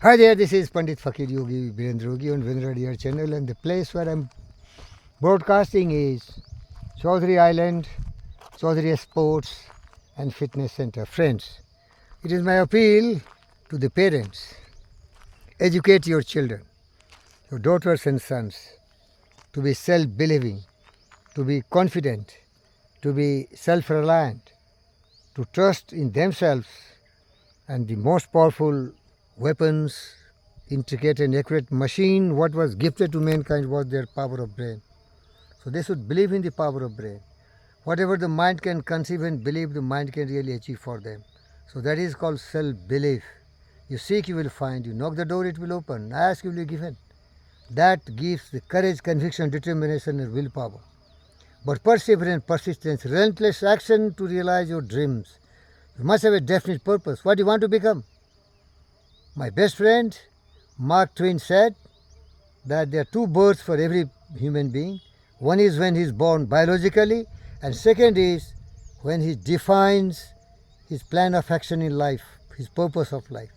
Hi there, this is Pandit Fakir Yogi Virendra Yogi on Virendra Dear channel, and the place where I'm broadcasting is Chaudhary Island, Chaudhary Sports and Fitness Center. Friends, it is my appeal to the parents. Educate your children, your daughters and sons, to be self-believing, to be confident, to be self-reliant, to trust in themselves, and the most powerful weapons, intricate and accurate machine, what was gifted to mankind was their power of brain. So they should believe in the power of brain. Whatever the mind can conceive and believe, the mind can really achieve for them. So that is called self-belief. You seek, you will find. You knock the door, it will open. Ask, you will be given. That gives the courage, conviction, determination and willpower. But perseverance, persistence, relentless action to realize your dreams. You must have a definite purpose. What do you want to become? My best friend, Mark Twain, said that there are two births for every human being. One is when he is born biologically, and second is when he defines his plan of action in life, his purpose of life.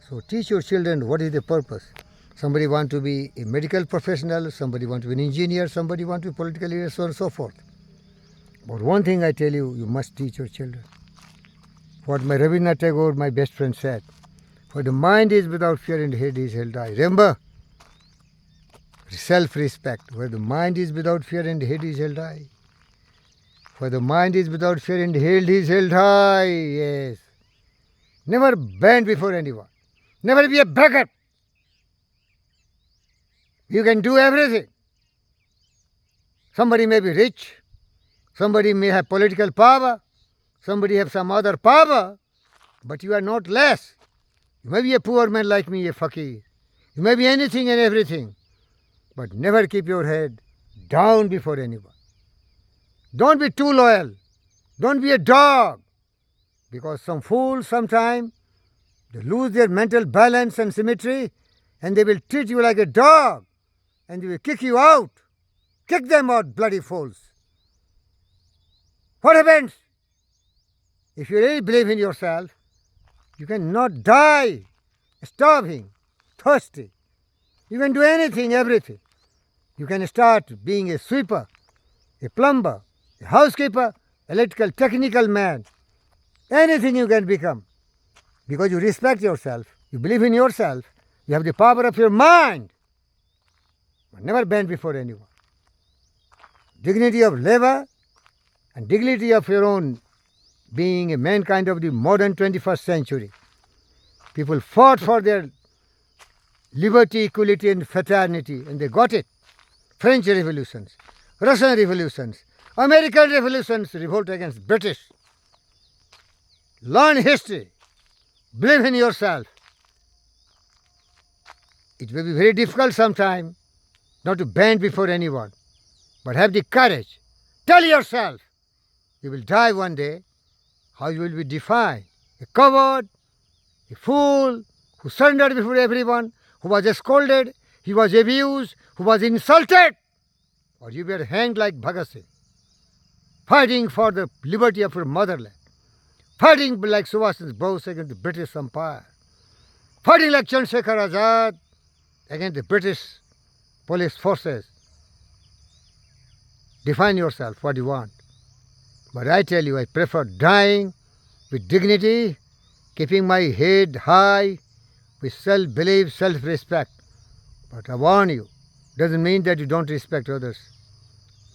So teach your children what is the purpose. Somebody want to be a medical professional, somebody want to be an engineer, somebody want to be political leader, so on and so forth. But one thing I tell you, you must teach your children. What my Rabindranath Tagore, my best friend, said, for the mind is without fear and head is held high. Remember, self-respect. Where the mind is without fear and head is held high. For the mind is without fear and head is held high. Yes. Never bend before anyone. Never be a beggar. You can do everything. Somebody may be rich. Somebody may have political power. Somebody have some other power. But you are not less. You may be a poor man like me, a fakir. You may be anything and everything. But never keep your head down before anyone. Don't be too loyal. Don't be a dog. Because some fools sometime, they lose their mental balance and symmetry, and they will treat you like a dog, and they will kick you out. Kick them out, bloody fools. What happens? If you really believe in yourself, you cannot die starving, thirsty. You can do anything, everything. You can start being a sweeper, a plumber, a housekeeper, electrical technical man. Anything you can become. Because you respect yourself, you believe in yourself, you have the power of your mind. But never bend before anyone. Dignity of labor and dignity of your own being a mankind of the modern 21st century. People fought for their liberty, equality and fraternity, and they got it. French revolutions, Russian revolutions, American revolutions, revolt against British. Learn history. Believe in yourself. It may be very difficult sometime not to bend before anyone, but have the courage. Tell yourself you will die one day, how you will be defined. A coward, a fool, who surrendered before everyone, who was scolded, he was abused, who was insulted, or you were hanged like Bhagat Singh, fighting for the liberty of your motherland, fighting like Subhash Chandra Bose against the British Empire, fighting like Chandrasekhar Azad against the British police forces. Define yourself what you want. But I tell you, I prefer dying with dignity, keeping my head high, with self-belief, self-respect. But I warn you, doesn't mean that you don't respect others.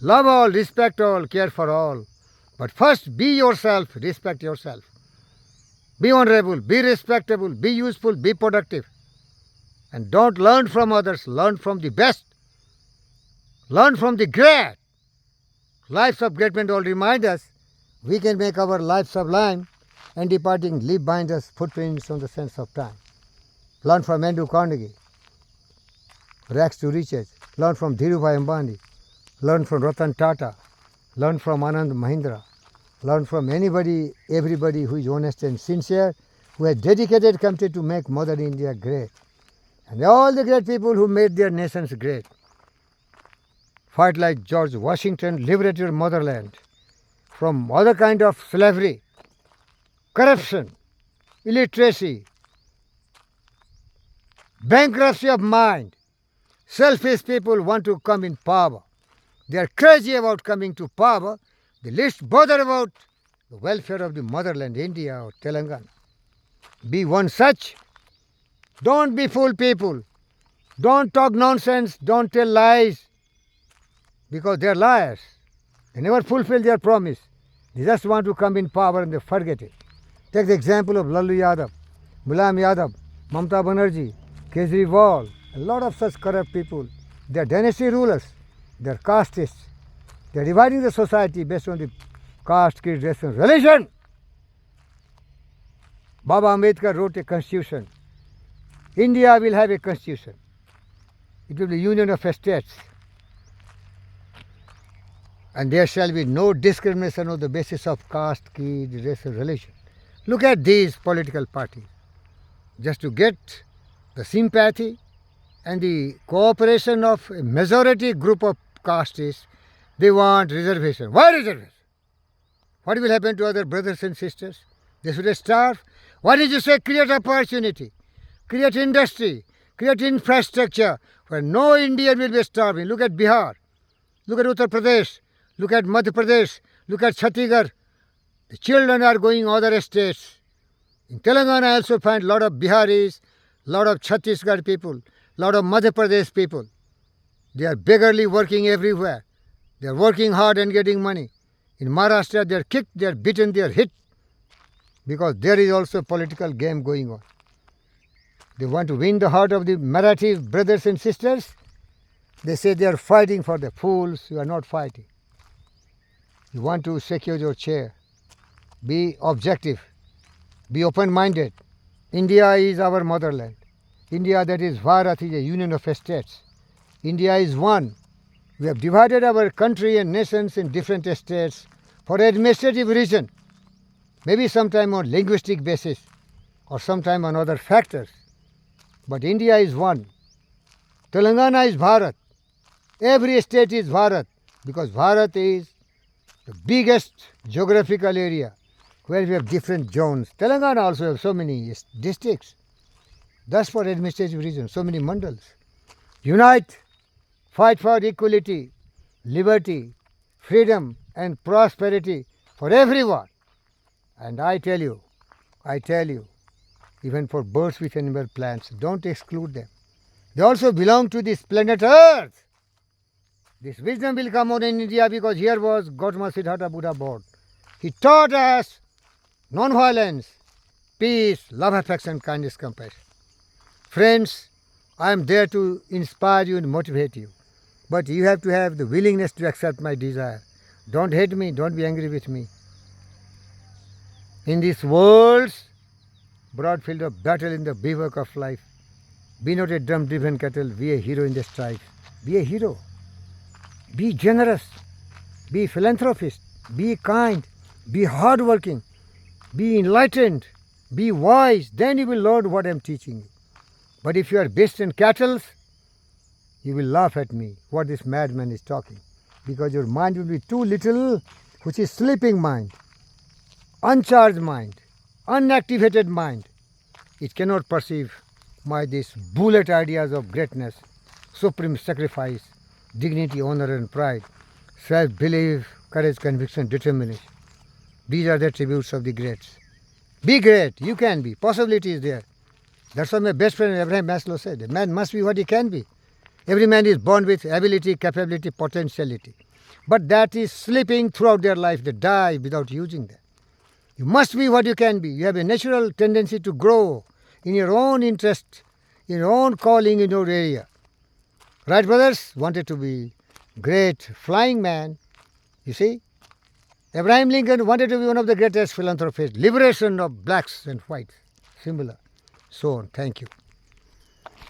Love all, respect all, care for all. But first, be yourself, respect yourself. Be honorable, be respectable, be useful, be productive. And don't learn from others, learn from the best. Learn from the great. Lives of great men all remind us we can make our life sublime, and departing leave behind us footprints on the sands of time. Learn from Andrew Carnegie, rags to riches. Learn from Dhirubhai Ambani. Learn from Ratan Tata. Learn from Anand Mahindra. Learn from anybody, everybody who is honest and sincere, who has dedicated, committed to make Mother India great. And all the great people who made their nations great. Fight like George Washington, liberate your motherland from other kind of slavery, corruption, illiteracy, bankruptcy of mind. Selfish people want to come in power. They are crazy about coming to power. They least bother about the welfare of the motherland, India or Telangana. Be one such. Don't be fool people. Don't talk nonsense. Don't tell lies. Because they are liars. They never fulfill their promise. They just want to come in power and they forget it. Take the example of Lalu Yadav, Mulayam Yadav, Mamata Banerjee, Kejriwal, a lot of such corrupt people. They are dynasty rulers. They are castists. They are dividing the society based on the caste, creed, race and religion. Baba Ambedkar wrote a constitution. India will have a constitution. It will be union of states. And there shall be no discrimination on the basis of caste, creed, race or religion. Look at these political parties. Just to get the sympathy and the cooperation of a majority group of castes, they want reservation. Why reservation? What will happen to other brothers and sisters? They should starve. Why did you say create opportunity, create industry, create infrastructure where no Indian will be starving? Look at Bihar, look at Uttar Pradesh, look at Madhya Pradesh, look at Chhattisgarh. The children are going other states. In Telangana I also find a lot of Biharis, a lot of Chhattisgarh people, a lot of Madhya Pradesh people. They are beggarly working everywhere. They are working hard and getting money. In Maharashtra they are kicked, they are beaten, they are hit. Because there is also a political game going on. They want to win the heart of the Marathi brothers and sisters. They say they are fighting for the fools. You are not fighting. You want to secure your chair. Be objective. Be open-minded. India is our motherland. India, that is Bharat, is a union of states. India is one. We have divided our country and nations in different states for administrative reason. Maybe sometime on linguistic basis or sometime on other factors. But India is one. Telangana is Bharat. Every state is Bharat because Bharat is the biggest geographical area where we have different zones. Telangana also has so many districts. Thus for administrative reasons, so many mandals. Unite, fight for equality, liberty, freedom and prosperity for everyone. And I tell you, even for birds with animal plants, don't exclude them. They also belong to this planet Earth. This wisdom will come on in India because here was Gautama Siddhartha Buddha born. He taught us non-violence, peace, love, affection, kindness, compassion. Friends, I am there to inspire you and motivate you. But you have to have the willingness to accept my desire. Don't hate me, don't be angry with me. In this world's broad field of battle in the bivouac of life, be not a drum-driven cattle, be a hero in the strife. Be a hero. Be generous. Be philanthropist. Be kind. Be hardworking. Be enlightened. Be wise. Then you will learn what I am teaching you. But if you are based in cattle, you will laugh at me, what this madman is talking. Because your mind will be too little, which is sleeping mind, uncharged mind, unactivated mind. It cannot perceive these bullet ideas of greatness, supreme sacrifice, dignity, honor and pride, self-belief, courage, conviction, determination. These are the attributes of the greats. Be great, you can be, possibility is there. That's what my best friend Abraham Maslow said. A man must be what he can be. Every man is born with ability, capability, potentiality. But that is sleeping throughout their life. They die without using that. You must be what you can be. You have a natural tendency to grow in your own interest, in your own calling in your area. Wright brothers wanted to be great flying man. You see, Abraham Lincoln wanted to be one of the greatest philanthropists. Liberation of blacks and whites, similar. So on. Thank you.